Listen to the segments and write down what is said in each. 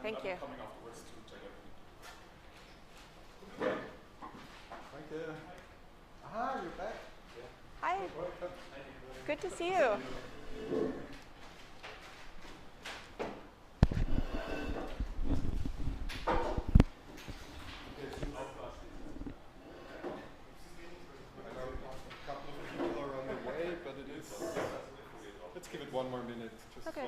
Thank you. Coming afterwards to check everything. Thank you. Aha, you're back. Yeah. Hi. Welcome. Good to see you. Let's give it one more minute. Just okay.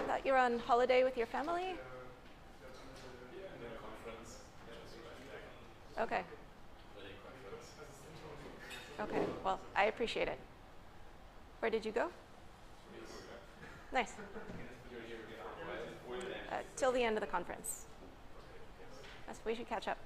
Thought you were on holiday with your family? Okay. Okay, well, I appreciate it. Where did you go? Nice. Till the end of the conference. Yes, we should catch up.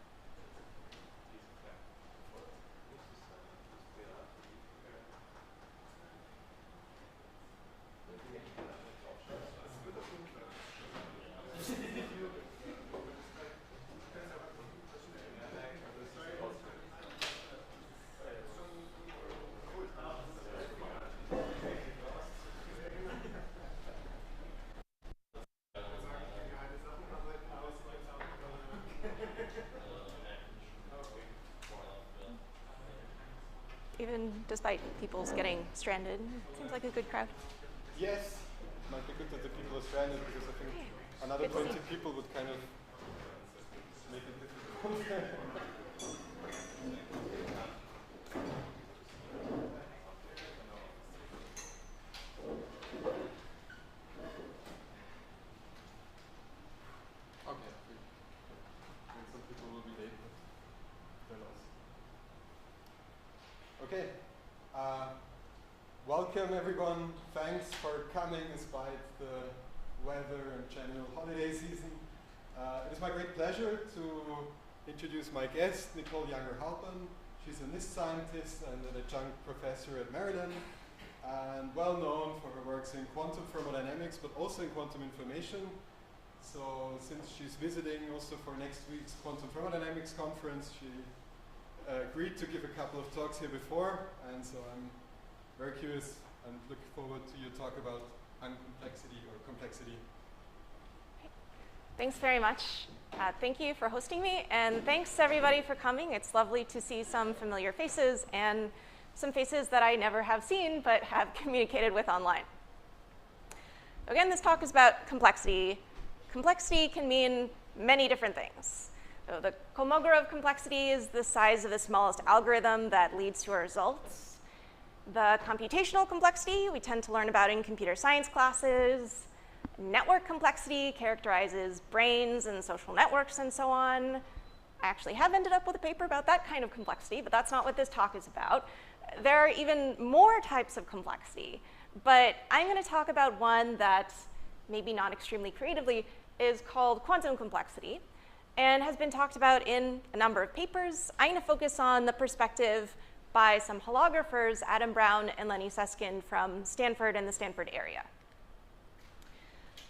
Even despite people's getting stranded, it seems like a good crowd. Yes, it might be good that the people are stranded because I think another 20 people would kind of make it difficult. Okay, some people will be late, but they're lost. Okay, welcome everyone. Thanks for coming despite the weather and general holiday season. It is my great pleasure to introduce my guest, NICOLE YUNGER HALPERN. She's a NIST scientist and an adjunct professor at Meriden, and well known for her works in quantum thermodynamics, but also in quantum information. So since she's visiting also for next week's quantum thermodynamics conference, she agreed to give a couple of talks here before, and so I'm very curious and looking forward to your talk about uncomplexity or complexity. Thanks very much. Thank you for hosting me, and thanks everybody for coming. It's lovely to see some familiar faces and some faces that I never have seen but have communicated with online. Again, this talk is about complexity. Complexity can mean many different things. So the Kolmogorov complexity is the size of the smallest algorithm that leads to our results. The computational complexity we tend to learn about in computer science classes. Network complexity characterizes brains and social networks and so on. I actually have ended up with a paper about that kind of complexity, but that's not what this talk is about. There are even more types of complexity, but I'm going to talk about one that, maybe not extremely creatively, is called quantum complexity, and has been talked about in a number of papers. I'm going to focus on the perspective by some holographers, Adam Brown and Lenny Susskind from Stanford and the Stanford area.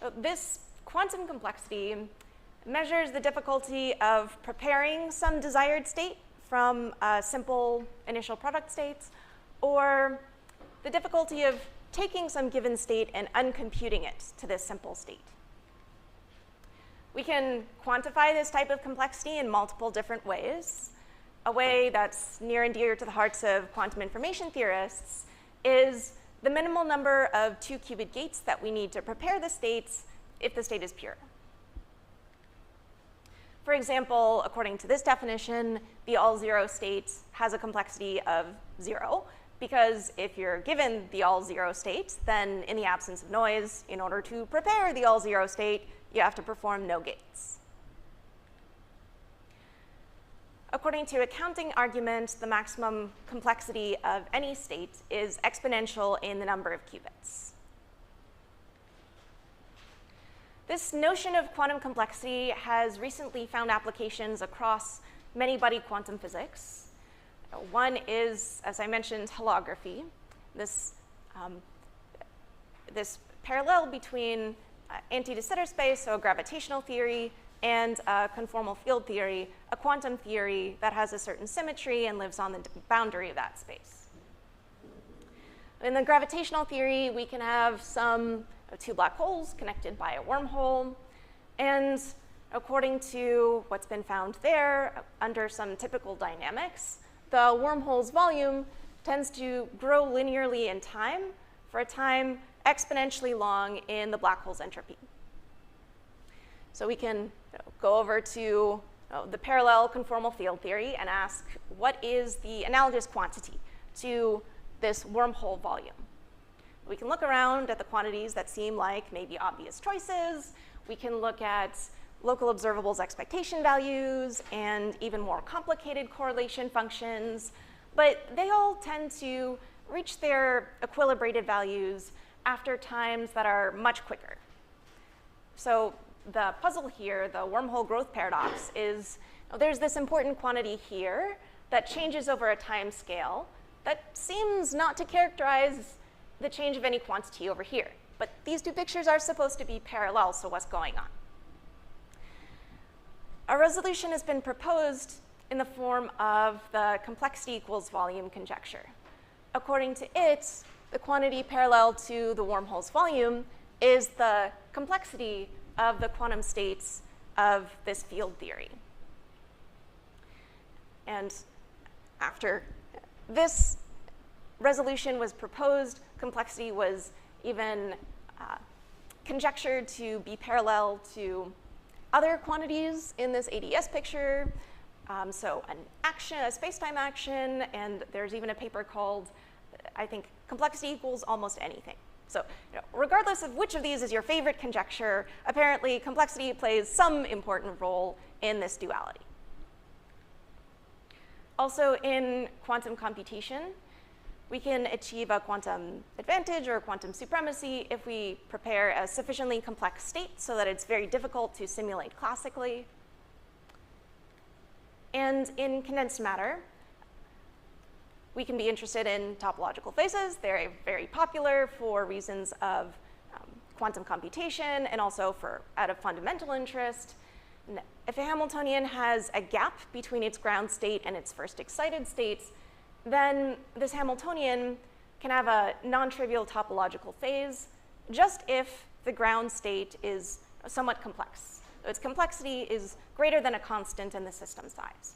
So this quantum complexity measures the difficulty of preparing some desired state from simple initial product states, or the difficulty of taking some given state and uncomputing it to this simple state. We can quantify this type of complexity in multiple different ways. A way that's near and dear to the hearts of quantum information theorists is the minimal number of 2-qubit gates that we need to prepare the states if the state is pure. For example, according to this definition, the all-zero state has a complexity of 0, because if you're given the all-zero state, then in the absence of noise, in order to prepare the all-zero state, you have to perform no gates. According to a counting argument, the maximum complexity of any state is exponential in the number of qubits. This notion of quantum complexity has recently found applications across many body quantum physics. One is, as I mentioned, holography. This parallel between anti-de Sitter space, so gravitational theory, and conformal field theory, a quantum theory that has a certain symmetry and lives on the boundary of that space. In the gravitational theory, we can have two black holes connected by a wormhole, and according to what's been found there, under some typical dynamics, the wormhole's volume tends to grow linearly in time for a time exponentially long in the black hole's entropy. So we can go over to the parallel conformal field theory and ask, what is the analogous quantity to this wormhole volume? We can look around at the quantities that seem like maybe obvious choices. We can look at local observables expectation values and even more complicated correlation functions, but they all tend to reach their equilibrated values after times that are much quicker. So the puzzle here, the wormhole growth paradox, is there's this important quantity here that changes over a time scale that seems not to characterize the change of any quantity over here. But these two pictures are supposed to be parallel, so what's going on? A resolution has been proposed in the form of the complexity equals volume conjecture. According to it, the quantity parallel to the wormhole's volume is the complexity of the quantum states of this field theory. And after this resolution was proposed, complexity was even conjectured to be parallel to other quantities in this ADS picture. So an action, a space-time action, and there's even a paper called, I think, complexity equals almost anything. So regardless of which of these is your favorite conjecture, apparently complexity plays some important role in this duality. Also in quantum computation, we can achieve a quantum advantage or quantum supremacy if we prepare a sufficiently complex state so that it's very difficult to simulate classically. And in condensed matter, we can be interested in topological phases. They're very popular for reasons of quantum computation and also out of fundamental interest. If a Hamiltonian has a gap between its ground state and its first excited states, then this Hamiltonian can have a non-trivial topological phase just if the ground state is somewhat complex. So its complexity is greater than a constant in the system size.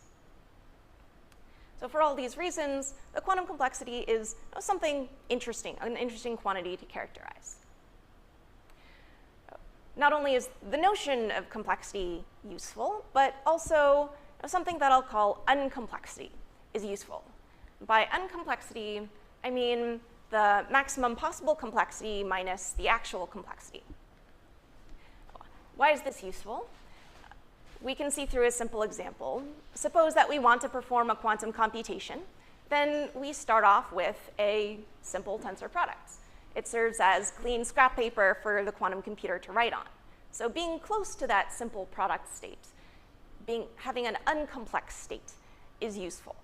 So for all these reasons, the quantum complexity is something interesting, an interesting quantity to characterize. Not only is the notion of complexity useful, but also something that I'll call uncomplexity is useful. By uncomplexity, I mean the maximum possible complexity minus the actual complexity. Why is this useful? We can see through a simple example. Suppose that we want to perform a quantum computation. Then we start off with a simple tensor product. It serves as clean scrap paper for the quantum computer to write on. So being close to that simple product state, having an uncomplex state, is useful.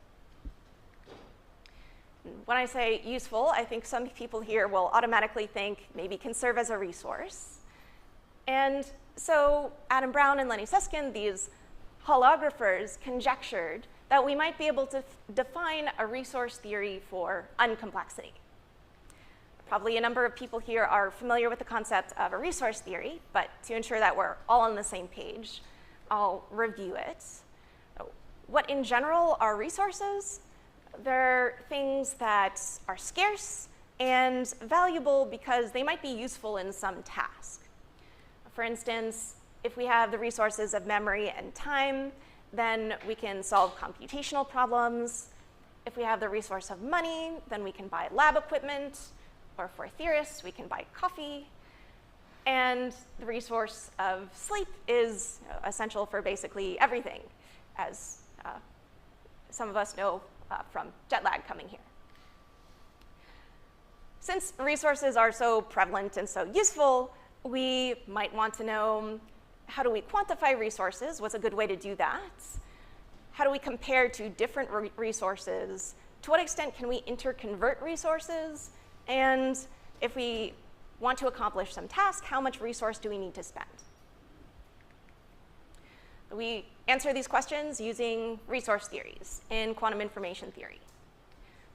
When I say useful, I think some people here will automatically think maybe can serve as a resource. And so Adam Brown and Lenny Susskind, these holographers, conjectured that we might be able to define a resource theory for uncomplexity. Probably a number of people here are familiar with the concept of a resource theory, but to ensure that we're all on the same page, I'll review it. What in general are resources? They're things that are scarce and valuable because they might be useful in some task. For instance, if we have the resources of memory and time, then we can solve computational problems. If we have the resource of money, then we can buy lab equipment, or for theorists, we can buy coffee. And the resource of sleep is essential for basically everything, as some of us know from jet lag coming here. Since resources are so prevalent and so useful, we might want to know, how do we quantify resources? What's a good way to do that? How do we compare to different resources? To what extent can we interconvert resources? And if we want to accomplish some task, how much resource do we need to spend? We answer these questions using resource theories in quantum information theory.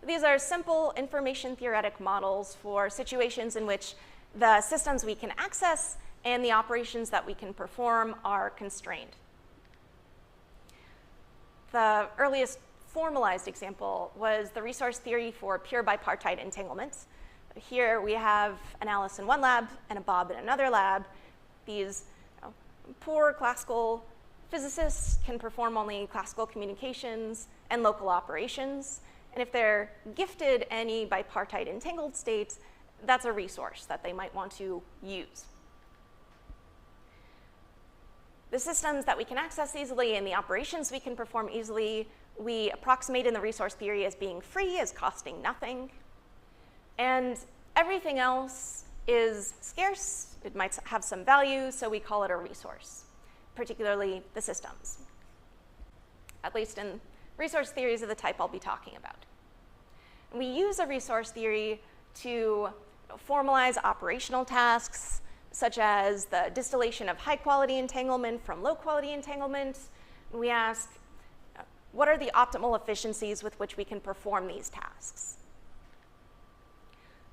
These are simple information theoretic models for situations in which the systems we can access and the operations that we can perform are constrained. The earliest formalized example was the resource theory for pure bipartite entanglement. Here we have an Alice in one lab and a Bob in another lab. These poor classical physicists can perform only classical communications and local operations. And if they're gifted any bipartite entangled state, that's a resource that they might want to use. The systems that we can access easily and the operations we can perform easily, we approximate in the resource theory as being free, as costing nothing. And everything else is scarce. It might have some value, so we call it a resource, particularly the systems, at least in resource theories of the type I'll be talking about. And we use a resource theory to formalize operational tasks, such as the distillation of high-quality entanglement from low-quality entanglement. We ask, what are the optimal efficiencies with which we can perform these tasks?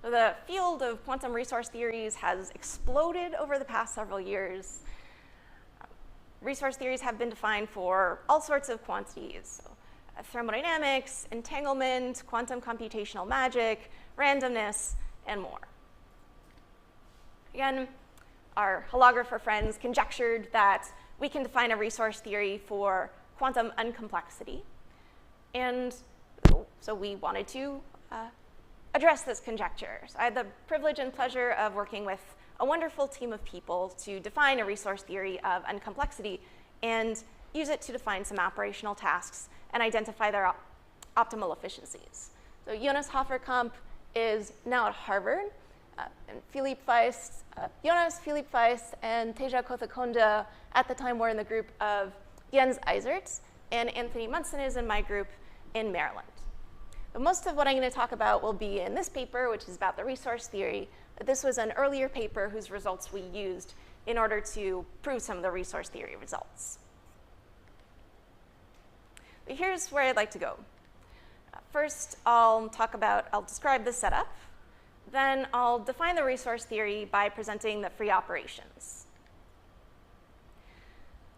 So the field of quantum resource theories has exploded over the past several years. Resource theories have been defined for all sorts of quantities. So, thermodynamics, entanglement, quantum computational magic, randomness, and more. Again, our holographer friends conjectured that we can define a resource theory for quantum uncomplexity. And so we wanted to address this conjecture. So I had the privilege and pleasure of working with a wonderful team of people to define a resource theory of uncomplexity and use it to define some operational tasks and identify their optimal efficiencies. So Jonas Haferkamp is now at Harvard, and Jonas, Philipp Feist, and Teja Kothakonda at the time were in the group of Jens Eisertz, and Anthony Munson is in my group in Maryland. But most of what I'm going to talk about will be in this paper, which is about the resource theory. This was an earlier paper whose results we used in order to prove some of the resource theory results. But here's where I'd like to go. First, I'll describe the setup. Then I'll define the resource theory by presenting the free operations.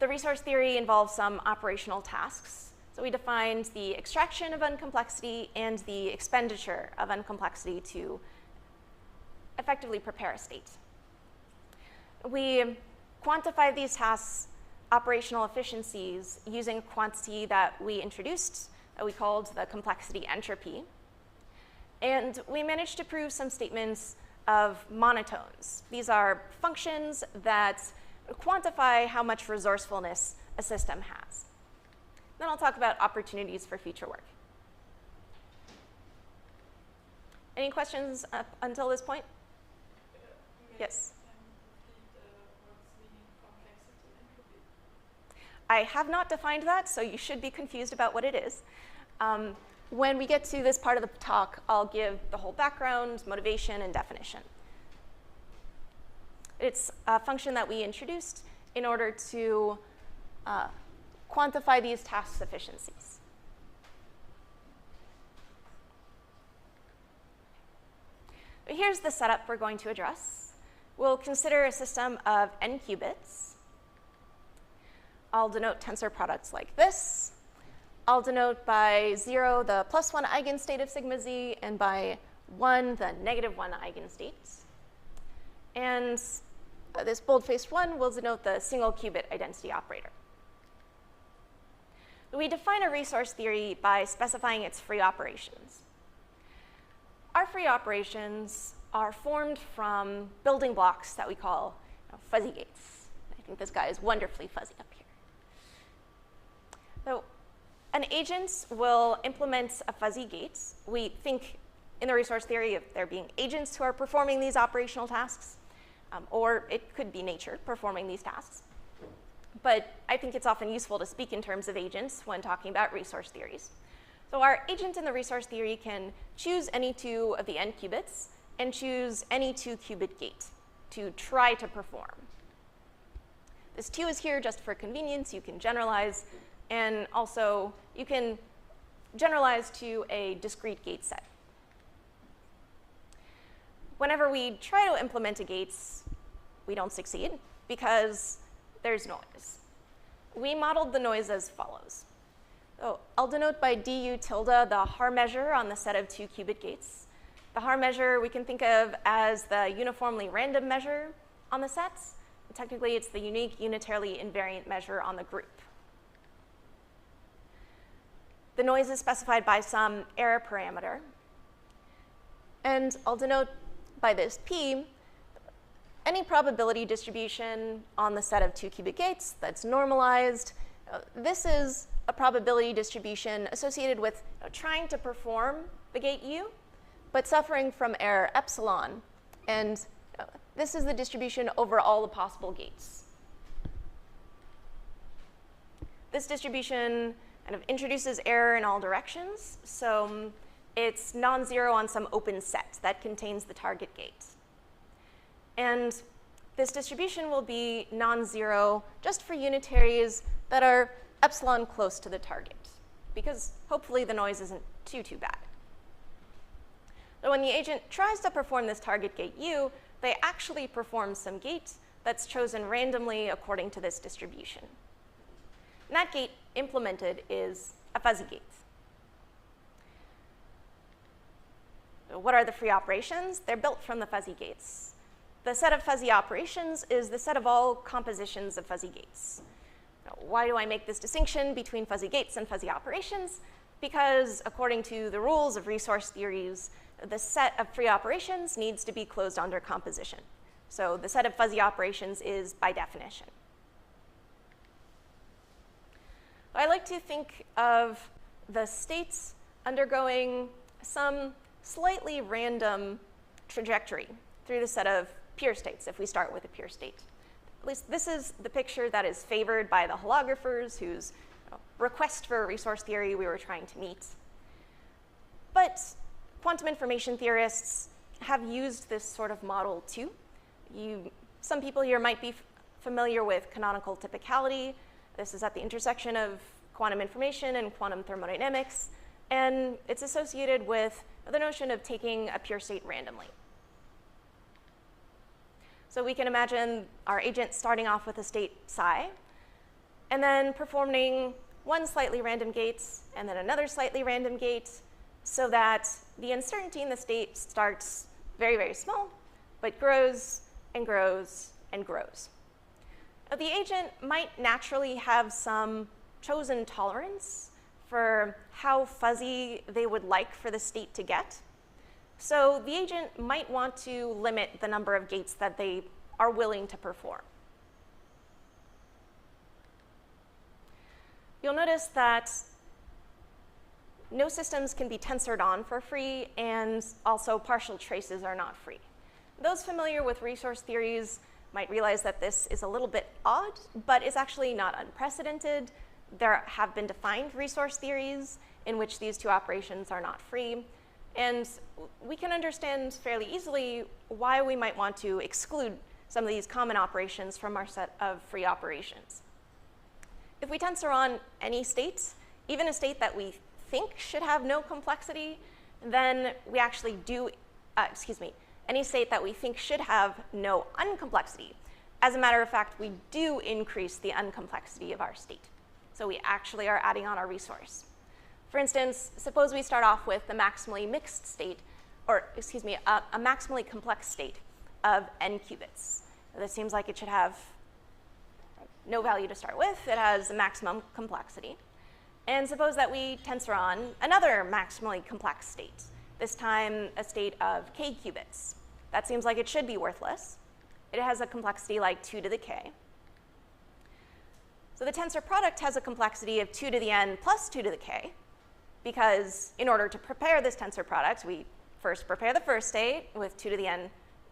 The resource theory involves some operational tasks. So we defined the extraction of uncomplexity and the expenditure of uncomplexity to effectively prepare a state. We quantify these tasks' operational efficiencies using a quantity that we introduced that we called the complexity entropy. And we managed to prove some statements of monotones. These are functions that quantify how much resourcefulness a system has. Then I'll talk about opportunities for future work. Any questions up until this point? Yes? I have not defined that, so you should be confused about what it is. When we get to this part of the talk, I'll give the whole background, motivation, and definition. It's a function that we introduced in order to quantify these tasks' efficiencies. But here's the setup we're going to address. We'll consider a system of n qubits. I'll denote tensor products like this. I'll denote by 0 the +1 eigenstate of sigma z, and by 1 the -1 eigenstate. And this bold-faced 1 will denote the single qubit identity operator. We define a resource theory by specifying its free operations. Our free operations are formed from building blocks that we call fuzzy gates. I think this guy is wonderfully fuzzy up here. So an agent will implement a fuzzy gate. We think in the resource theory of there being agents who are performing these operational tasks, or it could be nature performing these tasks. But I think it's often useful to speak in terms of agents when talking about resource theories. So our agent in the resource theory can choose any 2 of the n qubits and choose any 2 qubit gate to try to perform. This 2 is here just for convenience. You can generalize. And also, you can generalized to a discrete gate set. Whenever we try to implement a gates, we don't succeed because there's noise. We modeled the noise as follows. So I'll denote by du tilde the Haar measure on the set of 2-qubit gates. The Haar measure we can think of as the uniformly random measure on the sets. Technically, it's the unique unitarily invariant measure on the group. The noise is specified by some error parameter. And I'll denote by this P any probability distribution on the set of 2-qubit gates that's normalized. This is a probability distribution associated with trying to perform the gate U, but suffering from error epsilon. And this is the distribution over all the possible gates. This distribution kind of introduces error in all directions. So it's non-zero on some open set that contains the target gate. And this distribution will be non-zero just for unitaries that are epsilon close to the target, because hopefully the noise isn't too bad. So when the agent tries to perform this target gate U, they actually perform some gate that's chosen randomly according to this distribution. And that gate implemented is a fuzzy gate. So what are the free operations? They're built from the fuzzy gates. The set of fuzzy operations is the set of all compositions of fuzzy gates. Now, why do I make this distinction between fuzzy gates and fuzzy operations? Because according to the rules of resource theories, the set of free operations needs to be closed under composition. So the set of fuzzy operations is by definition. I like to think of the states undergoing some slightly random trajectory through the set of pure states, if we start with a pure state. At least this is the picture that is favored by the holographers whose request for resource theory we were trying to meet. But quantum information theorists have used this sort of model too. Some people here might be familiar with canonical typicality. This is at the intersection of quantum information and quantum thermodynamics, and it's associated with the notion of taking a pure state randomly. So we can imagine our agent starting off with a state psi, and then performing one slightly random gate, and then another slightly random gate, so that the uncertainty in the state starts very, very small, but grows and grows and grows. Now, the agent might naturally have some chosen tolerance for how fuzzy they would like for the state to get. So the agent might want to limit the number of gates that they are willing to perform. You'll notice that no systems can be tensored on for free, and also partial traces are not free. Those familiar with resource theories might realize that this is a little bit odd, but it's actually not unprecedented. There have been defined resource theories in which these two operations are not free, and we can understand fairly easily why we might want to exclude some of these common operations from our set of free operations. If we tensor on any state, even a state that we think should have no complexity, then we actually do, any state that we think should have no uncomplexity. As a matter of fact, we do increase the uncomplexity of our state. So we actually are adding on our resource. For instance, suppose we start off with the maximally mixed state, or a maximally complex state of n qubits. This seems like it should have no value to start with. It has a maximum complexity. And suppose that we tensor on another maximally complex state, this time a state of k qubits. That seems like it should be worthless. It has a complexity like 2 to the k. So the tensor product has a complexity of 2 to the n plus 2 to the k, because in order to prepare this tensor product, we first prepare the first state with 2 to the n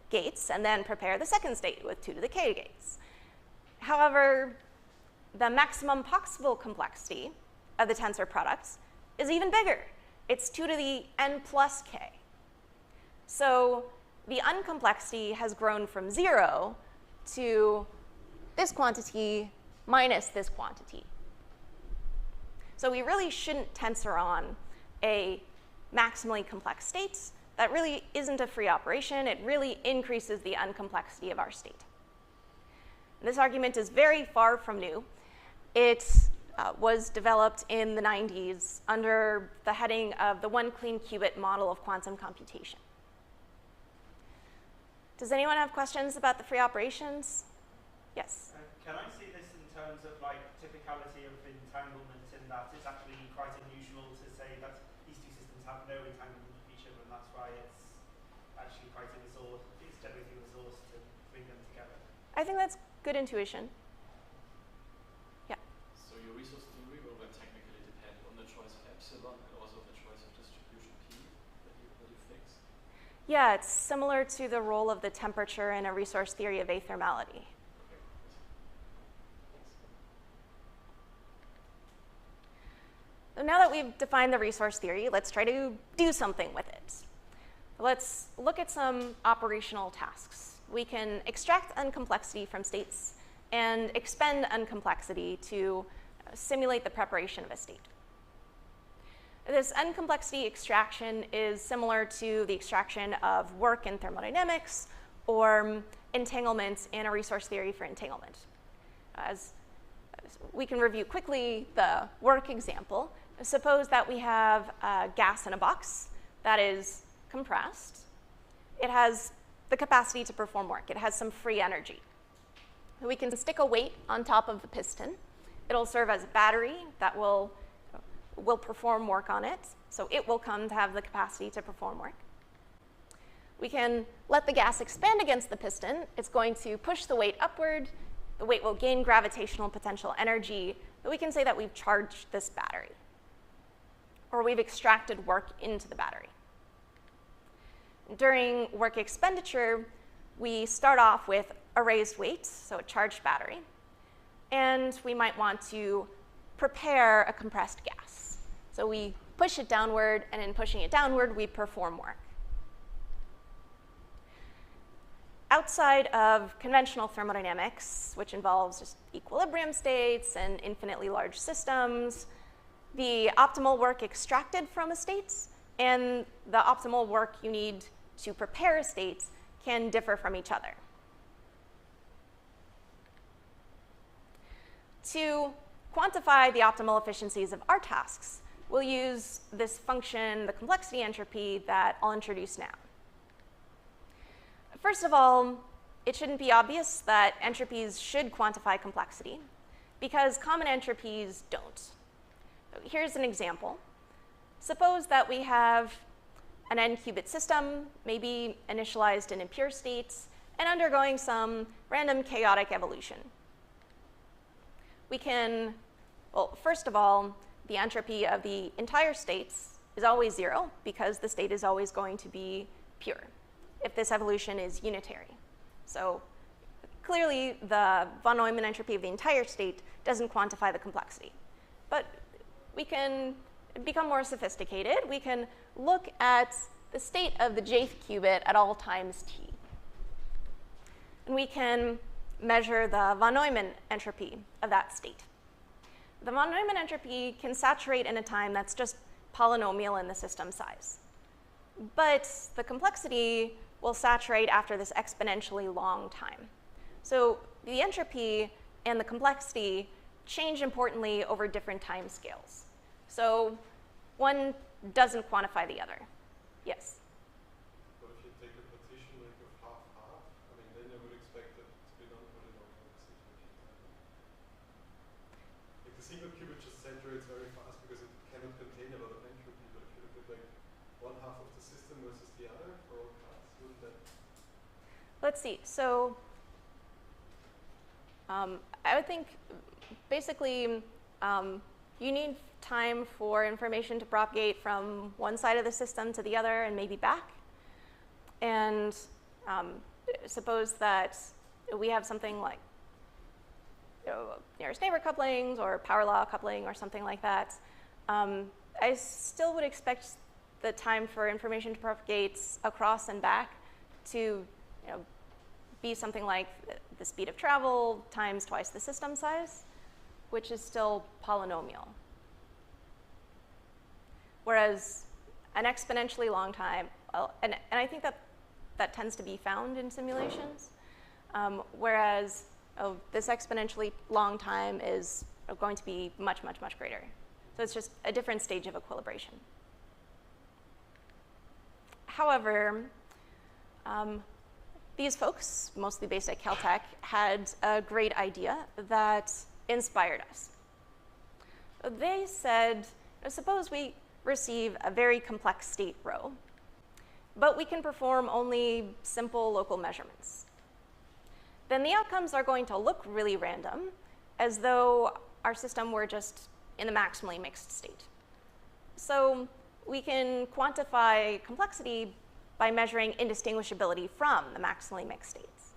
gates, and then prepare the second state with 2 to the k gates. However, the maximum possible complexity of the tensor products is even bigger. It's 2 to the n plus k. So the uncomplexity has grown from 0 to this quantity minus this quantity. So we really shouldn't tensor on a maximally complex state, that really isn't a free operation. It really increases the uncomplexity of our state. This argument is very far from new. It was developed in the 90s under the heading of the one clean qubit model of quantum computation. Does anyone have questions about the free operations? Yes? Can I see this in terms of like typicality of entanglement, in that it's actually quite unusual to say that these two systems have no entanglement with each other, and that's why it's actually quite a resource, it's generating a resource to bring them together? I think that's good intuition. Yeah. So your resource theory will then technically depend on the choice of epsilon and also the choice of distribution P that you fix? Yeah, it's similar to the role of the temperature in a resource theory of athermality. So now that we've defined the resource theory, let's try to do something with it. Let's look at some operational tasks. We can extract uncomplexity from states and expend uncomplexity to simulate the preparation of a state. This uncomplexity extraction is similar to the extraction of work in thermodynamics or entanglement in a resource theory for entanglement. As we can review quickly the work example. Suppose that we have a gas in a box that is compressed. It has the capacity to perform work. It has some free energy. We can stick a weight on top of the piston. It'll serve as a battery that will perform work on it. So it will come to have the capacity to perform work. We can let the gas expand against the piston. It's going to push the weight upward. The weight will gain gravitational potential energy. But we can say that we've charged this battery, or we've extracted work into the battery. During work expenditure, we start off with a raised weight, so a charged battery, and we might want to prepare a compressed gas. So we push it downward, and in pushing it downward, we perform work. Outside of conventional thermodynamics, which involves just equilibrium states and infinitely large systems, the optimal work extracted from a state and the optimal work you need to prepare a state can differ from each other. To quantify the optimal efficiencies of our tasks, we'll use this function, the complexity entropy, that I'll introduce now. First of all, it shouldn't be obvious that entropies should quantify complexity, because common entropies don't. So here's an example. Suppose that we have an n-qubit system, maybe initialized in impure states, and undergoing some random chaotic evolution. We can, well, first of all, the entropy of the entire states is always 0, because the state is always going to be pure if this evolution is unitary. So clearly, the von Neumann entropy of the entire state doesn't quantify the complexity. But we can become more sophisticated. We can look at the state of the jth qubit at all times t. And we can measure the von Neumann entropy of that state. The von Neumann entropy can saturate in a time that's just polynomial in the system size. But the complexity will saturate after this exponentially long time. So the entropy and the complexity change importantly over different time scales. So one doesn't quantify the other. Yes? But if you take a partition like of half-half, I mean, then you would expect it to be non-polynomial situation. Like the single qubit just saturates very fast because it cannot contain a lot of entropy. But if you look at like one half of the system versus the other for all paths, wouldn't that? Let's see. So I would think basically you need time for information to propagate from one side of the system to the other and maybe back. And suppose that we have something like nearest neighbor couplings or power law coupling or something like that. I still would expect the time for information to propagate across and back to be something like the speed of travel times twice the system size, which is still polynomial. whereas an exponentially long time, and I think that tends to be found in simulations, whereas this exponentially long time is going to be much, much, much greater. So it's just a different stage of equilibration. However, these folks, mostly based at Caltech, had a great idea that inspired us. They said, suppose we receive a very complex state rho, but we can perform only simple local measurements. Then the outcomes are going to look really random, as though our system were just in the maximally mixed state. So we can quantify complexity by measuring indistinguishability from the maximally mixed states.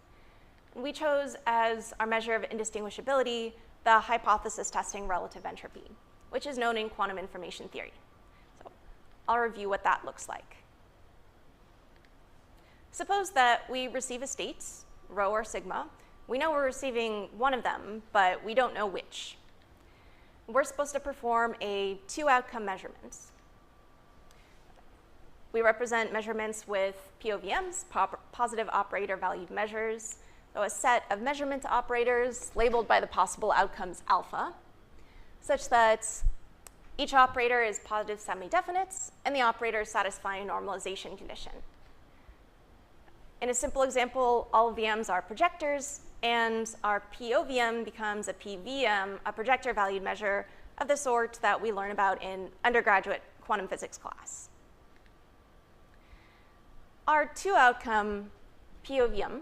We chose as our measure of indistinguishability the hypothesis testing relative entropy, which is known in quantum information theory. So I'll review what that looks like. Suppose that we receive a state, rho or sigma. We know we're receiving one of them, but we don't know which. We're supposed to perform a 2-outcome measurement. We represent measurements with POVMs, positive operator valued measures, so a set of measurement operators labeled by the possible outcomes alpha, such that each operator is positive semi-definite, and the operators satisfy a normalization condition. In a simple example, all of VMs are projectors, and our POVM becomes a PVM, a projector valued measure of the sort that we learn about in undergraduate quantum physics class. Our 2-outcome POVM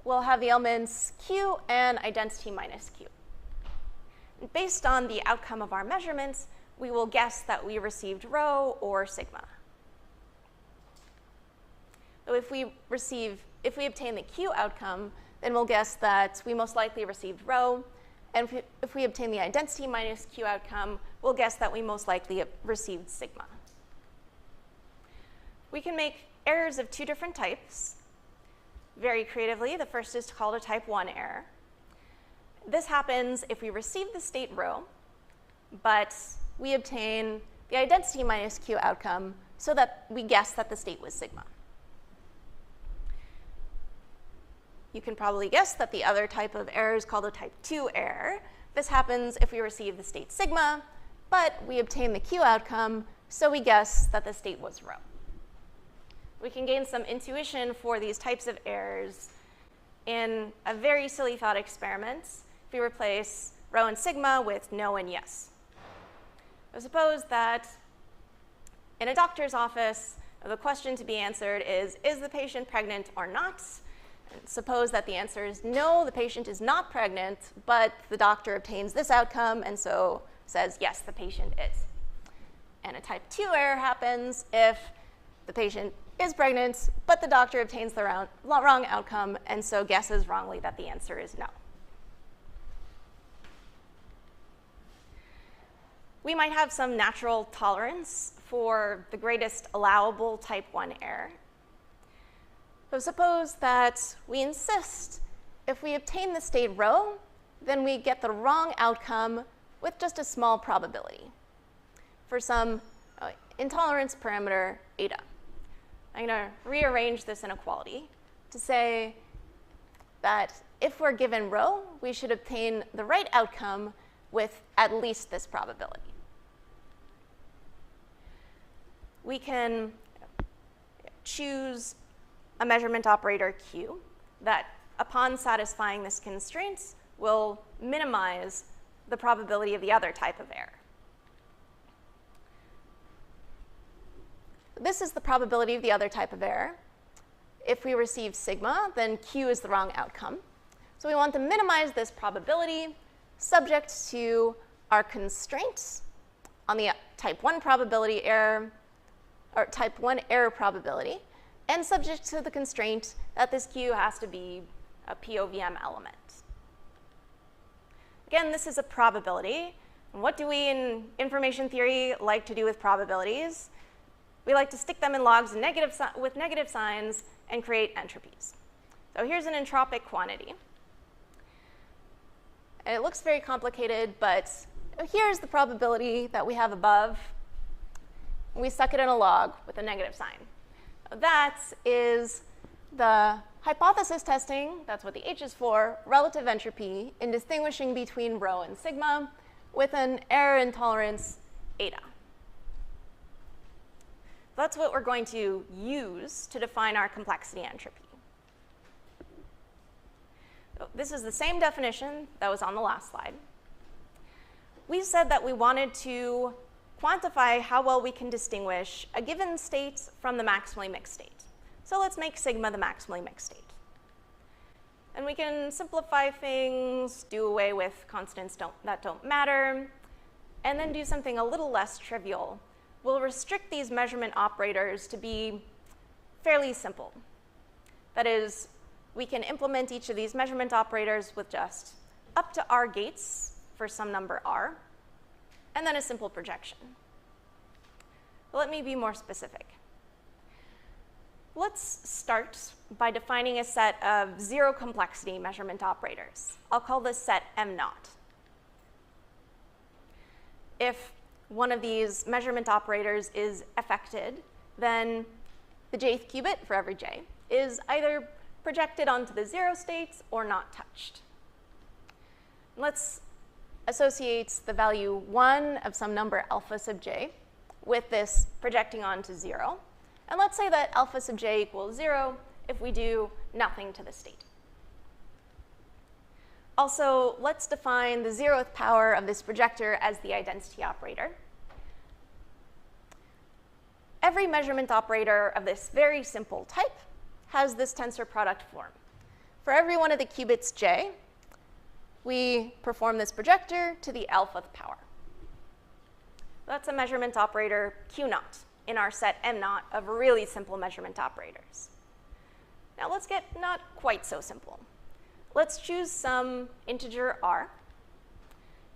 will have the elements Q and identity minus Q. Based on the outcome of our measurements, we will guess that we received rho or sigma. So if we obtain the Q outcome, then we'll guess that we most likely received rho. And if we obtain the identity minus Q outcome, we'll guess that we most likely received sigma. We can make errors of 2 different types. Very creatively, the first is called a type 1 error. This happens if we receive the state rho, but we obtain the identity minus Q outcome so that we guess that the state was sigma. You can probably guess that the other type of error is called a type 2 error. This happens if we receive the state sigma, but we obtain the Q outcome, so we guess that the state was rho. We can gain some intuition for these types of errors in a very silly thought experiment if we replace rho and sigma with no and yes. So suppose that in a doctor's office, the question to be answered is the patient pregnant or not? And suppose that the answer is no, the patient is not pregnant, but the doctor obtains this outcome and so says, yes, the patient is. And a type 2 error happens if the patient is pregnant, but the doctor obtains the wrong outcome and so guesses wrongly that the answer is no. We might have some natural tolerance for the greatest allowable type 1 error. So suppose that we insist if we obtain the state rho, then we get the wrong outcome with just a small probability for some intolerance parameter eta. I'm going to rearrange this inequality to say that if we're given rho, we should obtain the right outcome with at least this probability. We can choose a measurement operator Q that, upon satisfying this constraint, will minimize the probability of the other type of error. This is the probability of the other type of error. If we receive sigma, then Q is the wrong outcome. So we want to minimize this probability subject to our constraints on the type 1 probability error, or type 1 error probability, and subject to the constraint that this Q has to be a POVM element. Again, this is a probability. And what do we in information theory like to do with probabilities? We like to stick them in logs with negative signs and create entropies. So here's an entropic quantity. And it looks very complicated, but here's the probability that we have above. We stuck it in a log with a negative sign. That is the hypothesis testing, that's what the H is for, relative entropy in distinguishing between rho and sigma with an error intolerance eta. That's what we're going to use to define our complexity entropy. So this is the same definition that was on the last slide. We said that we wanted to quantify how well we can distinguish a given state from the maximally mixed state. So let's make sigma the maximally mixed state. And we can simplify things, do away with constants that don't matter, and then do something a little less trivial. We'll restrict these measurement operators to be fairly simple. That is, we can implement each of these measurement operators with just up to r gates for some number r, and then a simple projection. But let me be more specific. Let's start by defining a set of zero complexity measurement operators. I'll call this set M0. If one of these measurement operators is affected, then the jth qubit for every j is either projected onto the zero states or not touched. Let's associate the value 1 of some number alpha sub j with this projecting onto 0. And let's say that alpha sub j equals 0 if we do nothing to the state. Also, let's define the 0th power of this projector as the identity operator. Every measurement operator of this very simple type has this tensor product form. For every one of the qubits j, we perform this projector to the alphth power. That's a measurement operator Q0 in our set M0 of really simple measurement operators. Now let's get not quite so simple. Let's choose some integer r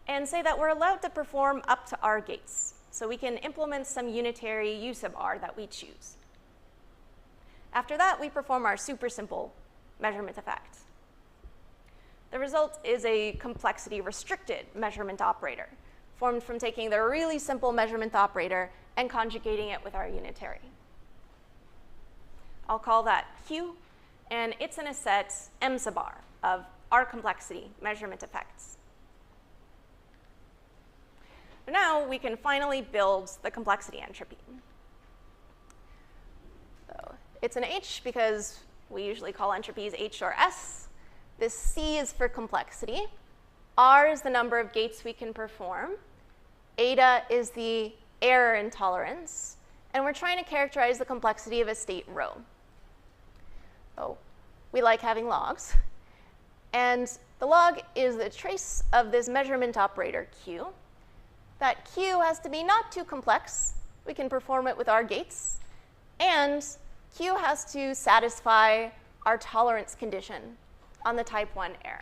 and say that we're allowed to perform up to r gates. So we can implement some unitary u sub r that we choose. After that, we perform our super simple measurement effect. The result is a complexity restricted measurement operator formed from taking the really simple measurement operator and conjugating it with our unitary. I'll call that Q, and it's in a set M sub r of R complexity measurement effects. Now we can finally build the complexity entropy. So it's an H because we usually call entropies H or S. This C is for complexity. R is the number of gates we can perform. Eta is the error intolerance. And we're trying to characterize the complexity of a state rho. Oh, we like having logs. And the log is the trace of this measurement operator Q. That Q has to be not too complex. We can perform it with our gates. And Q has to satisfy our tolerance condition on the type 1 error.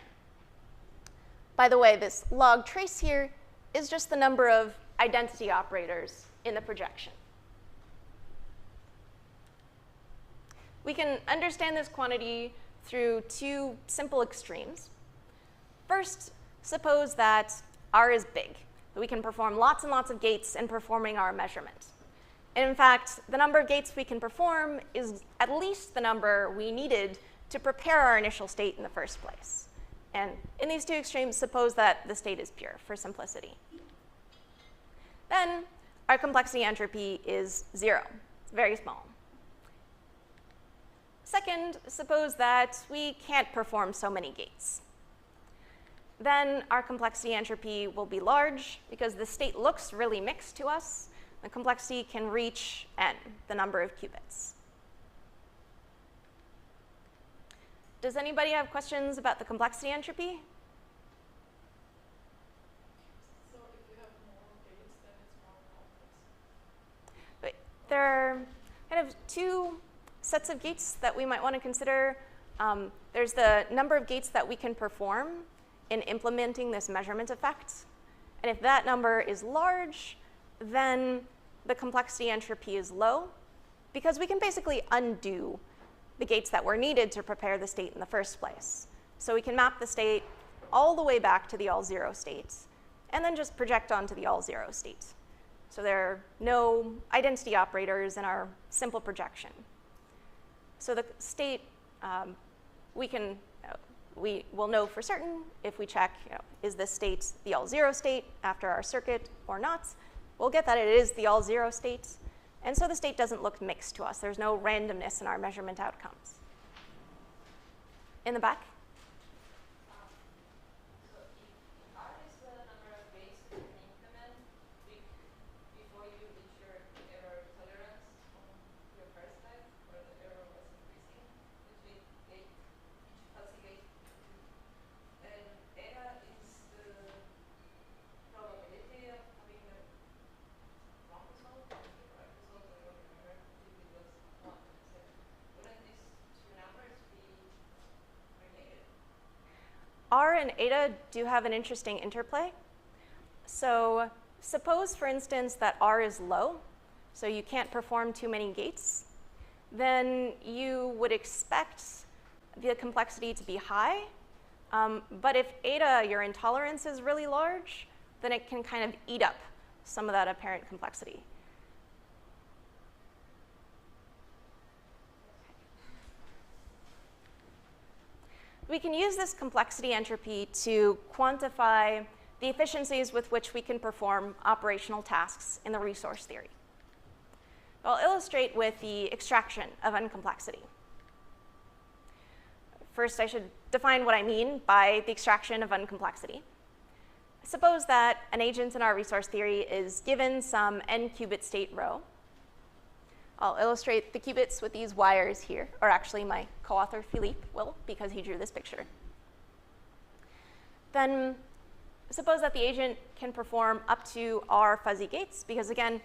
By the way, this log trace here is just the number of identity operators in the projection. We can understand this quantity through two simple extremes. First, suppose that R is big, that we can perform lots and lots of gates in performing our measurement. And in fact, the number of gates we can perform is at least the number we needed to prepare our initial state in the first place. And in these two extremes, suppose that the state is pure for simplicity. Then our complexity entropy is 0. It's very small. Second, suppose that we can't perform so many gates. Then our complexity entropy will be large because the state looks really mixed to us. The complexity can reach n, the number of qubits. Does anybody have questions about the complexity entropy? So if you have more gates, then it's more complex. But there are kind of two sets of gates that we might want to consider. There's the number of gates that we can perform in implementing this measurement effect. And if that number is large, then the complexity entropy is low, because we can basically undo the gates that were needed to prepare the state in the first place. So we can map the state all the way back to the all 0 state, and then just project onto the all 0 state. So there are no identity operators in our simple projection. So the state, we will know for certain if we check, is this state the all zero state after our circuit or not? We'll get that it is the all zero state. And so the state doesn't look mixed to us. There's no randomness in our measurement outcomes. In the back? So if R is the number of gates you can implement before you reach your error tolerance on your first step, where the error was increasing between each fuzzy gate, and eta is the probability of having the wrong result or the correct result. I don't remember if it was one. So wouldn't these two numbers be related? R and eta do have an interesting interplay. So suppose, for instance, that R is low, so you can't perform too many gates. Then you would expect the complexity to be high. But if eta, your intolerance, is really large, then it can kind of eat up some of that apparent complexity. We can use this complexity entropy to quantify the efficiencies with which we can perform operational tasks in the resource theory. I'll illustrate with the extraction of uncomplexity. First, I should define what I mean by the extraction of uncomplexity. Suppose that an agent in our resource theory is given some n-qubit state rho. I'll illustrate the qubits with these wires here, or actually my co-author Philippe will, because he drew this picture. Then suppose that the agent can perform up to R fuzzy gates, because again,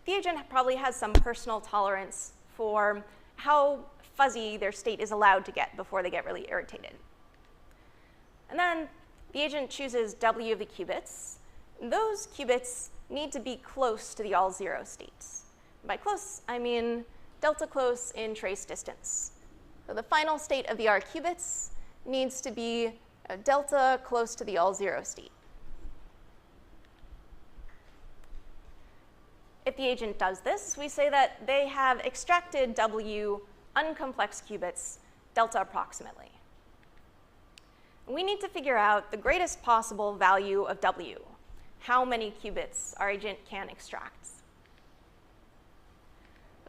the agent probably has some personal tolerance for how fuzzy their state is allowed to get before they get really irritated. And then the agent chooses W of the qubits. Those qubits need to be close to the all zero states. By close, I mean delta close in trace distance. So the final state of the R qubits needs to be a delta close to the all zero state. If the agent does this, we say that they have extracted W uncomplex qubits delta approximately. We need to figure out the greatest possible value of W, how many qubits our agent can extract.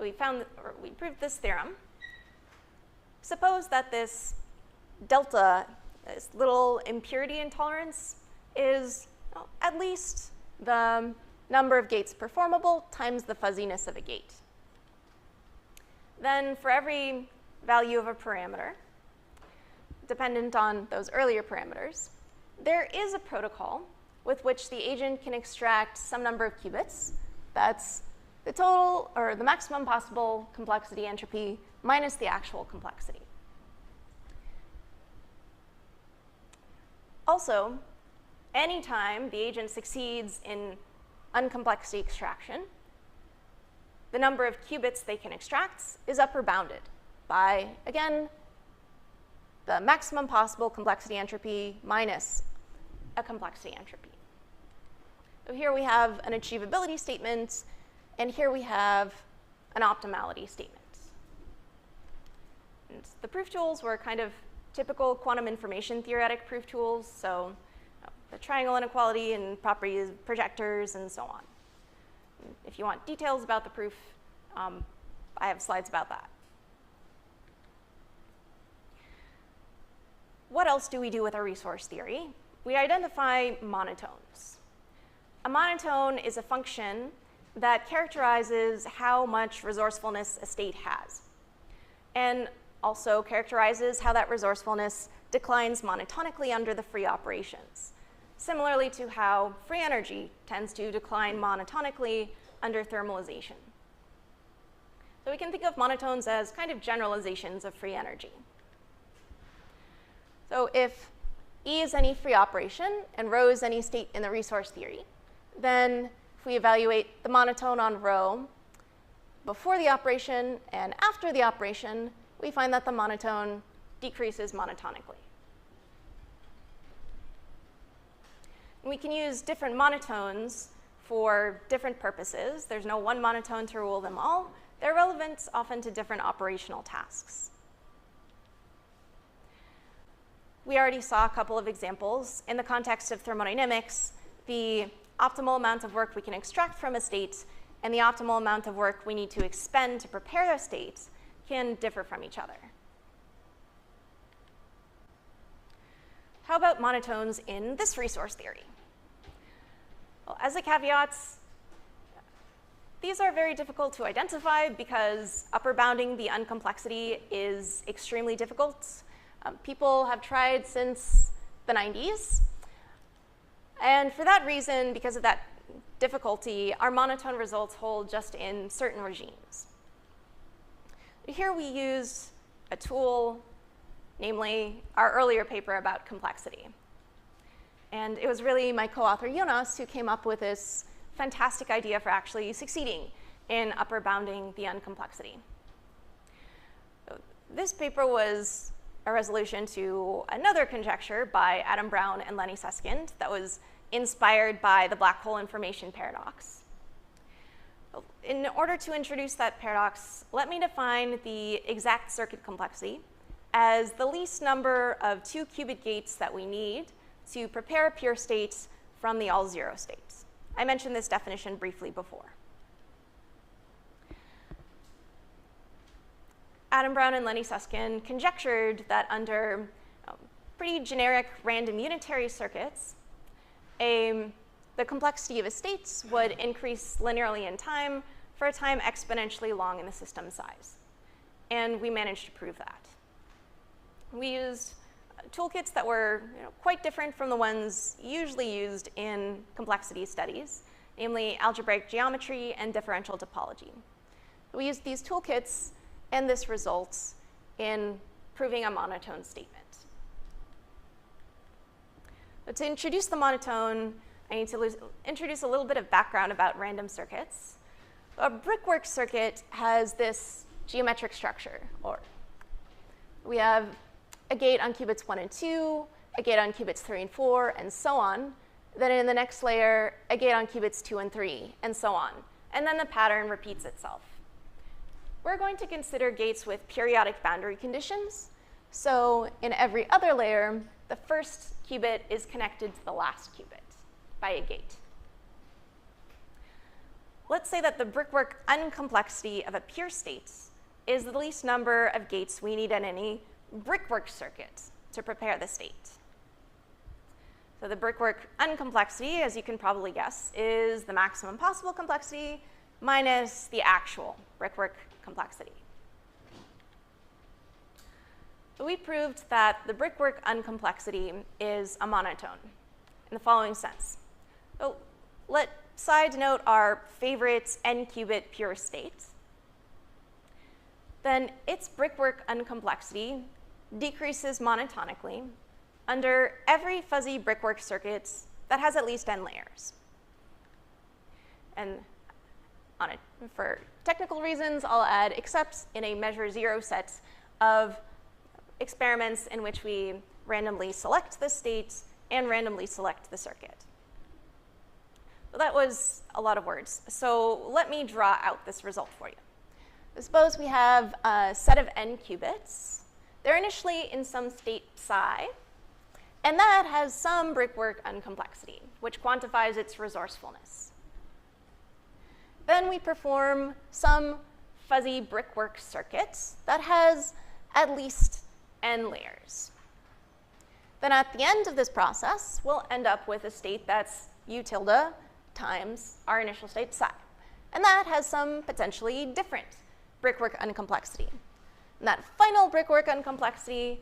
We proved this theorem. Suppose that this delta, this little impurity intolerance, is at least the number of gates performable times the fuzziness of a gate. Then for every value of a parameter, dependent on those earlier parameters, there is a protocol with which the agent can extract some number of qubits. That's the total, or the maximum possible complexity entropy minus the actual complexity. Also, anytime the agent succeeds in uncomplexity extraction, the number of qubits they can extract is upper bounded by, again, the maximum possible complexity entropy minus a complexity entropy. So here we have an achievability statement, and here we have an optimality statement. And the proof tools were kind of typical quantum information theoretic proof tools, so the triangle inequality and properties of projectors and so on. If you want details about the proof, I have slides about that. What else do we do with our resource theory? We identify monotones. A monotone is a function that characterizes how much resourcefulness a state has, and also characterizes how that resourcefulness declines monotonically under the free operations, similarly to how free energy tends to decline monotonically under thermalization. So we can think of monotones as kind of generalizations of free energy. So if E is any free operation and rho is any state in the resource theory, then if we evaluate the monotone on rho before the operation and after the operation, we find that the monotone decreases monotonically. And we can use different monotones for different purposes. There's no one monotone to rule them all. They're relevant often to different operational tasks. We already saw a couple of examples. In the context of thermodynamics, the optimal amount of work we can extract from a state and the optimal amount of work we need to expend to prepare a state can differ from each other. How about monotones in this resource theory? Well, as a caveat, these are very difficult to identify because upper bounding the uncomplexity is extremely difficult. People have tried since the 90s. And for that reason, because of that difficulty, our monotone results hold just in certain regimes. Here we use a tool, namely our earlier paper about complexity. And it was really my co-author Jonas who came up with this fantastic idea for actually succeeding in upper bounding the uncomplexity. This paper was a resolution to another conjecture by Adam Brown and Lenny Susskind that was inspired by the black hole information paradox. In order to introduce that paradox, let me define the exact circuit complexity as the least number of 2-qubit gates that we need to prepare a pure state from the all-zero states. I mentioned this definition briefly before. Adam Brown and Lenny Susskind conjectured that under pretty generic random unitary circuits, the complexity of a state would increase linearly in time for a time exponentially long in the system size. And we managed to prove that. We used toolkits that were quite different from the ones usually used in complexity studies, namely algebraic geometry and differential topology. We used these toolkits, and this results in proving a monotone statement. But to introduce the monotone, I need to introduce a little bit of background about random circuits. A brickwork circuit has this geometric structure, or we have a gate on qubits 1 and 2, a gate on qubits 3 and 4, and so on. Then in the next layer, a gate on qubits 2 and 3, and so on. And then the pattern repeats itself. We're going to consider gates with periodic boundary conditions. So in every other layer, the first qubit is connected to the last qubit by a gate. Let's say that the brickwork uncomplexity of a pure state is the least number of gates we need in any brickwork circuit to prepare the state. So the brickwork uncomplexity, as you can probably guess, is the maximum possible complexity minus the actual brickwork complexity. So we proved that the brickwork uncomplexity is a monotone in the following sense. So let's side note our favorite n-qubit pure state. Then its brickwork uncomplexity decreases monotonically under every fuzzy brickwork circuit that has at least n layers. And for technical reasons, I'll add except in a measure zero set of experiments in which we randomly select the state and randomly select the circuit. So that was a lot of words. So let me draw out this result for you. Suppose we have a set of n qubits. They're initially in some state psi, and that has some brickwork uncomplexity, which quantifies its resourcefulness. Then we perform some fuzzy brickwork circuit that has at least n layers. Then at the end of this process, we'll end up with a state that's u tilde times our initial state psi. And that has some potentially different brickwork uncomplexity. And that final brickwork uncomplexity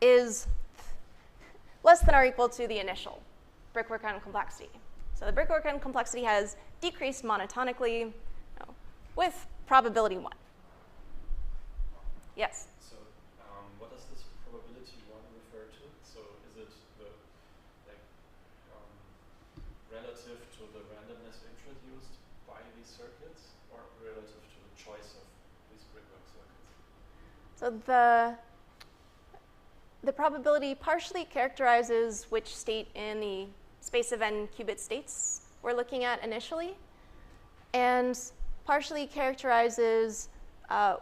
is less than or equal to the initial brickwork uncomplexity. So the brickwork uncomplexity has decreased monotonically with probability 1. Yes? So what does this probability 1 refer to? So is it the relative to the randomness introduced by these circuits, or relative to the choice of these brickwork circuits? So the probability partially characterizes which state in the space of n qubit states we're looking at initially, and partially characterizes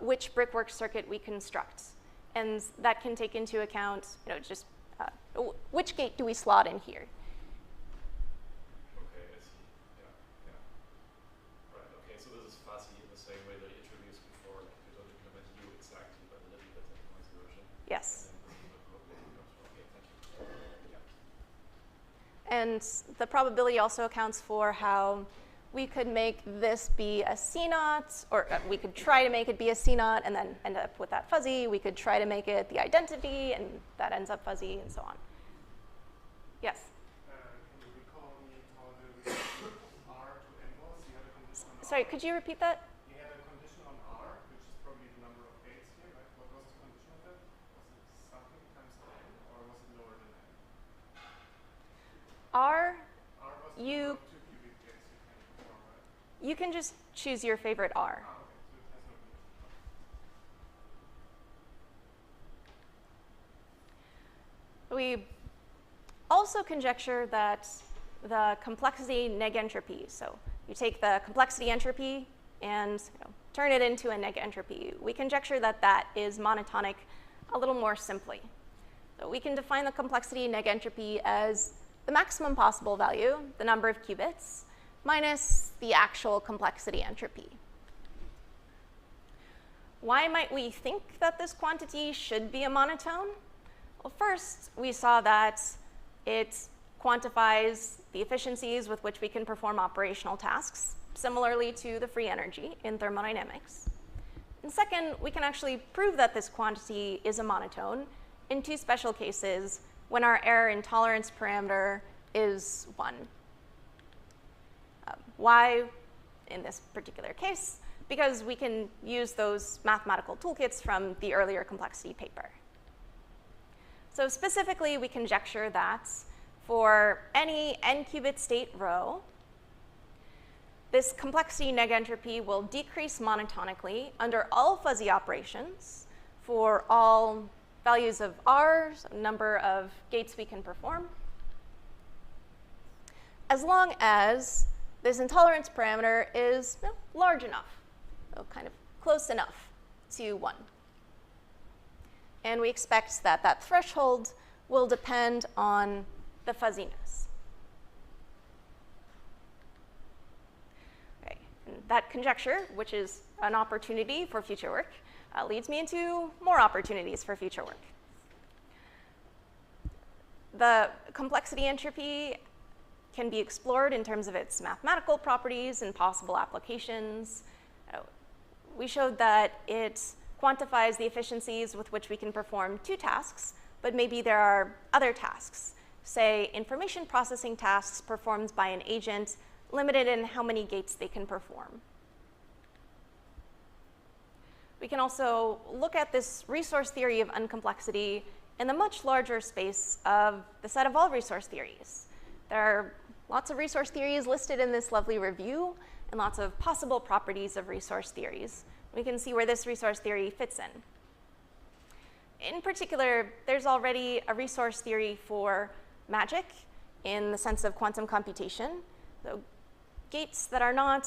which brickwork circuit we construct. And that can take into account, just which gate do we slot in here. Okay, I see. Yeah, yeah. Right, okay, so this is fuzzy in the same way that you introduced before, like you don't implement U exactly, but a little bit in noise version. Yes. Okay, thank you. Yeah. And the probability also accounts for how we could make this be a C0, or we could try to make it be a C0 and then end up with that fuzzy. We could try to make it the identity, and that ends up fuzzy, and so on. Yes? Can you recall me how the R to N was? You had a condition on Sorry, R. could you repeat that? You had a condition on R, which is probably the number of gates here, right? What was the condition of that? Was it something times N, or was it lower than N? R, R was the you, number of 2 cubic gates you can perform, right? you can just choose your favorite R. Ah, okay, so it has no condition. We also conjecture that the complexity neg entropy, so you take the complexity entropy and turn it into a neg entropy. We conjecture that that is monotonic a little more simply. So we can define the complexity neg entropy as the maximum possible value, the number of qubits, minus the actual complexity entropy. Why might we think that this quantity should be a monotone? Well, first, we saw that it quantifies the efficiencies with which we can perform operational tasks, similarly to the free energy in thermodynamics. And second, we can actually prove that this quantity is a monotone in 2 special cases when our error intolerance parameter is 1. Why in this particular case? Because we can use those mathematical toolkits from the earlier complexity paper. So specifically, we conjecture that for any n-qubit state rho, this complexity neg entropy will decrease monotonically under all fuzzy operations for all values of R, so number of gates we can perform, as long as this intolerance parameter is large enough, so kind of close enough to 1. And we expect that that threshold will depend on the fuzziness. Okay. And that conjecture, which is an opportunity for future work, leads me into more opportunities for future work. The complexity entropy can be explored in terms of its mathematical properties and possible applications. We showed that it quantifies the efficiencies with which we can perform 2 tasks, but maybe there are other tasks, say information processing tasks performed by an agent limited in how many gates they can perform. We can also look at this resource theory of uncomplexity in the much larger space of the set of all resource theories. There are lots of resource theories listed in this lovely review, and lots of possible properties of resource theories. We can see where this resource theory fits in. In particular, there's already a resource theory for magic in the sense of quantum computation. So gates that are not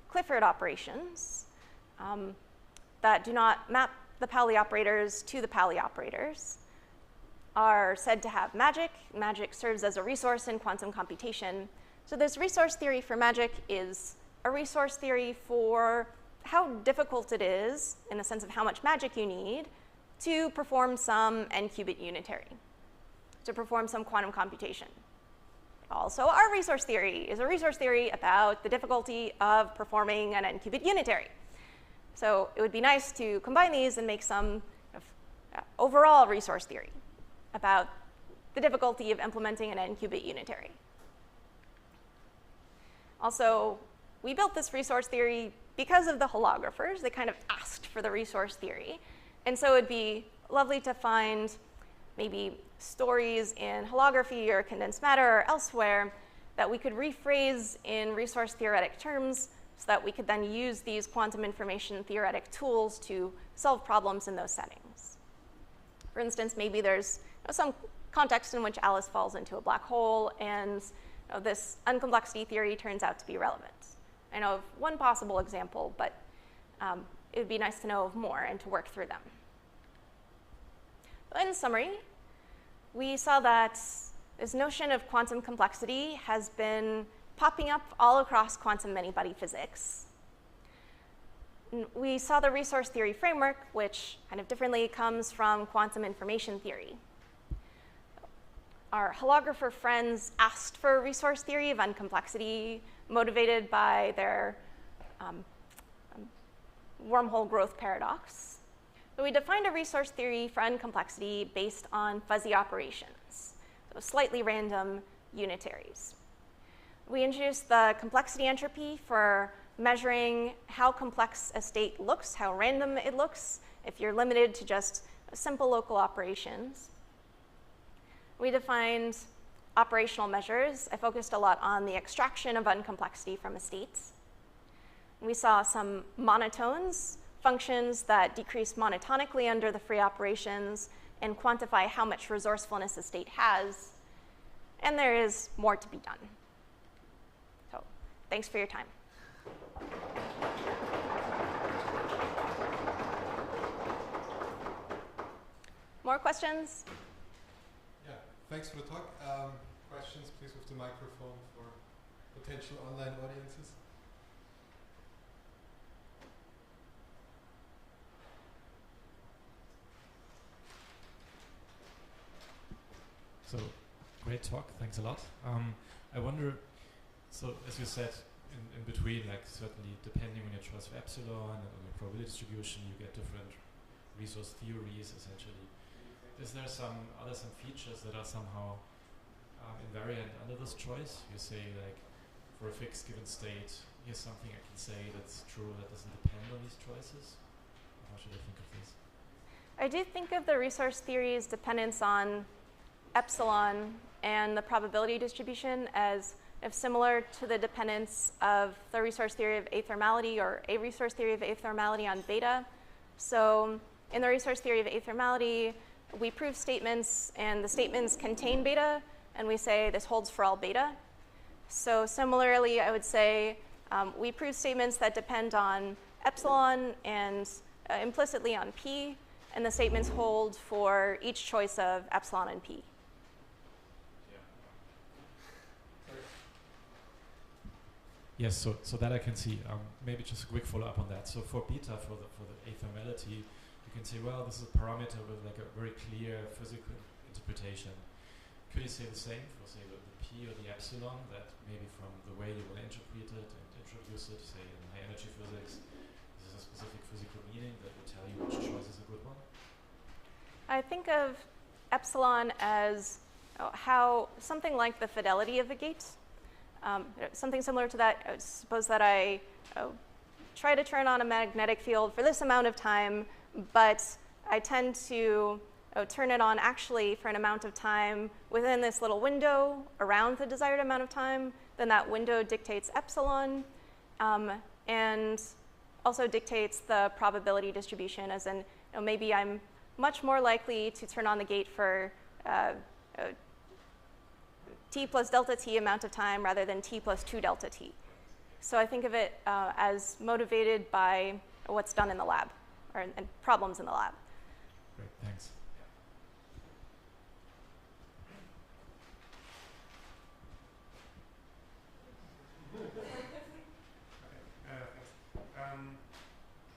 Clifford operations, that do not map the Pauli operators to the Pauli operators, are said to have magic. Magic serves as a resource in quantum computation. So this resource theory for magic is a resource theory for how difficult it is, in the sense of how much magic you need, to perform some n-qubit unitary, to perform some quantum computation. Also, our resource theory is a resource theory about the difficulty of performing an n-qubit unitary. So it would be nice to combine these and make some overall resource theory about the difficulty of implementing an n-qubit unitary. Also, we built this resource theory because of the holographers. They kind of asked for the resource theory. And so it'd be lovely to find maybe stories in holography or condensed matter or elsewhere that we could rephrase in resource theoretic terms so that we could then use these quantum information theoretic tools to solve problems in those settings. For instance, maybe there's some context in which Alice falls into a black hole, and this uncomplexity theory turns out to be relevant. I know of one possible example, but it would be nice to know of more and to work through them. In summary, we saw that this notion of quantum complexity has been popping up all across quantum many-body physics. We saw the resource theory framework, which kind of differently comes from quantum information theory. Our holographer friends asked for a resource theory of uncomplexity, motivated by their wormhole growth paradox. But we defined a resource theory for uncomplexity based on fuzzy operations, so slightly random unitaries. We introduced the complexity entropy for measuring how complex a state looks, how random it looks, if you're limited to just simple local operations. We defined operational measures. I focused a lot on the extraction of uncomplexity from a state. We saw some monotones, functions that decrease monotonically under the free operations and quantify how much resourcefulness a state has. And there is more to be done. So thanks for your time. More questions? Yeah, thanks for the talk. Questions, please, with the microphone for potential online audiences. So, great talk, thanks a lot. I wonder, so as you said, in between, like certainly depending on your choice of epsilon and on your probability distribution, you get different resource theories, essentially. Is there some features that are somehow invariant under this choice? You say, like, for a fixed given state, here's something I can say that's true that doesn't depend on these choices? How should I think of this? I do think of the resource theory's dependence on epsilon and the probability distribution as similar to the dependence of the resource theory of athermality or a resource theory of athermality on beta. So in the resource theory of athermality, we prove statements, and the statements contain beta, and we say this holds for all beta. So similarly, I would say we prove statements that depend on epsilon and implicitly on p, and the statements hold for each choice of epsilon and p. Yes, so that I can see. Maybe just a quick follow-up on that. So for beta, for the athermality, you can say, well, this is a parameter with like a very clear physical interpretation. Could you say the same for, say, the p or the epsilon, that maybe from the way you will interpret it and introduce it, say, in high energy physics, this is a specific physical meaning that will tell you which choice is a good one? I think of epsilon as how something like the fidelity of a gate. Something similar to that, suppose that I try to turn on a magnetic field for this amount of time, but I tend to turn it on actually for an amount of time within this little window around the desired amount of time. Then that window dictates epsilon and also dictates the probability distribution, as in maybe I'm much more likely to turn on the gate for t plus delta t amount of time rather than t plus 2 delta t. So I think of it as motivated by what's done in the lab, or and problems in the lab. Great, thanks.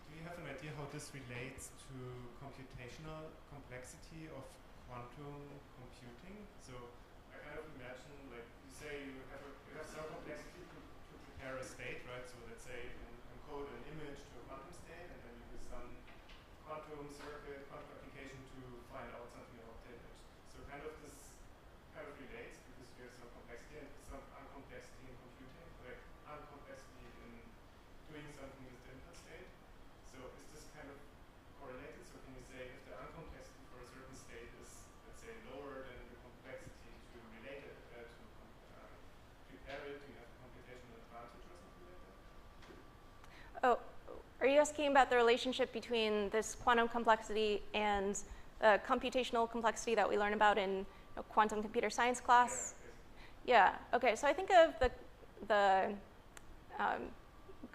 Do you have an idea how this relates to computational complexity of quantum computing? So I kind of imagine, like, you say you have some complexity to prepare a state, right? So let's say you encode an image to a quantum state, and then you do some quantum circuit, quantum application to find out something about the image. So kind of this kind of relates because there's some complexity and some uncomplexity in computing, like uncomplexity in doing something with the input state. So is this kind of correlated? So can you say if the uncomplexity for a certain state is, let's say, lower than the complexity to relate it, to prepare it, do you have a computational advantage or something like that? Oh, are you asking about the relationship between this quantum complexity and the computational complexity that we learn about in quantum computer science class? Yeah, okay, so I think of the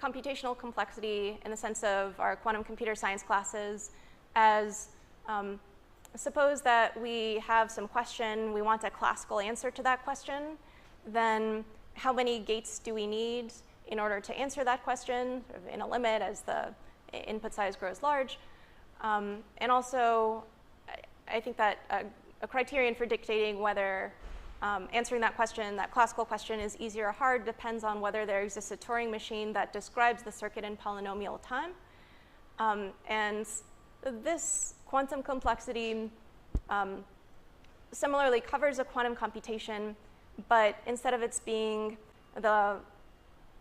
computational complexity in the sense of our quantum computer science classes as suppose that we have some question, we want a classical answer to that question, then how many gates do we need in order to answer that question, sort of in a limit as the input size grows large. And also, I think that a criterion for dictating whether answering that question, that classical question, is easy or hard depends on whether there exists a Turing machine that describes the circuit in polynomial time. And this quantum complexity similarly covers a quantum computation, but instead of its being the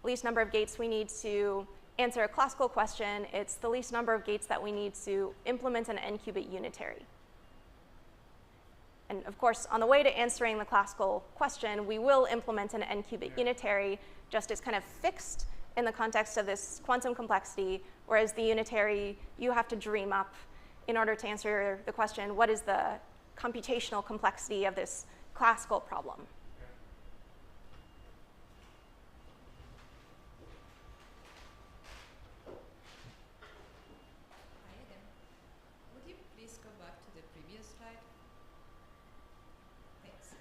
least number of gates we need to answer a classical question, it's the least number of gates that we need to implement an n-qubit unitary. And of course, on the way to answering the classical question, we will implement an n-qubit unitary, just as kind of fixed in the context of this quantum complexity, whereas the unitary you have to dream up in order to answer the question, what is the computational complexity of this classical problem? Hi again. Would you please go back to the previous slide? Thanks.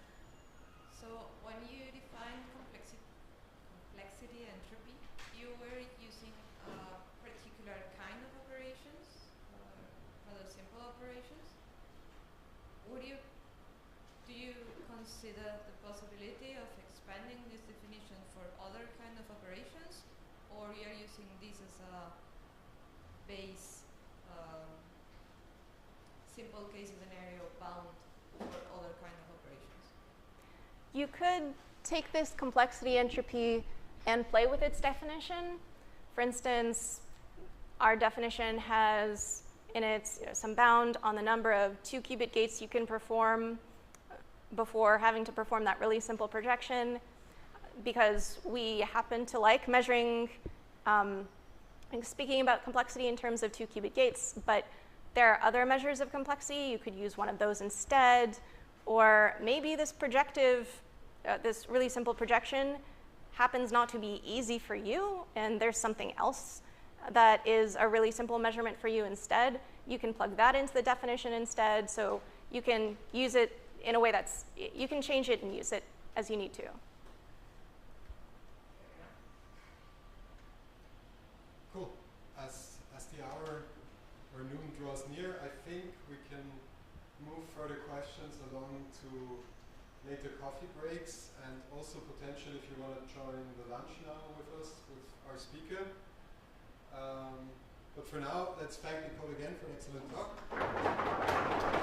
So when you define complexity entropy, you were using a particular kind of operations, rather simple operations. Do you consider the possibility of expanding this definition for other kind of operations, or you are using this as a base simple case scenario bound for other kind of operations? You could take this complexity entropy and play with its definition. For instance, our definition has in it some bound on the number of 2-qubit gates you can perform before having to perform that really simple projection, because we happen to like measuring, speaking about complexity in terms of 2-qubit gates, but there are other measures of complexity. You could use one of those instead, or maybe this projective, this really simple projection happens not to be easy for you, and there's something else that is a really simple measurement for you instead. You can plug that into the definition instead, so you can use it in a way that's, you can change it and use it as you need to. Cool. As the hour or noon draws near, I think we can move further questions along to later coffee breaks, and also potentially if you want to join the lunch now with us, with our speaker. But for now, let's thank Nicole again for an excellent talk.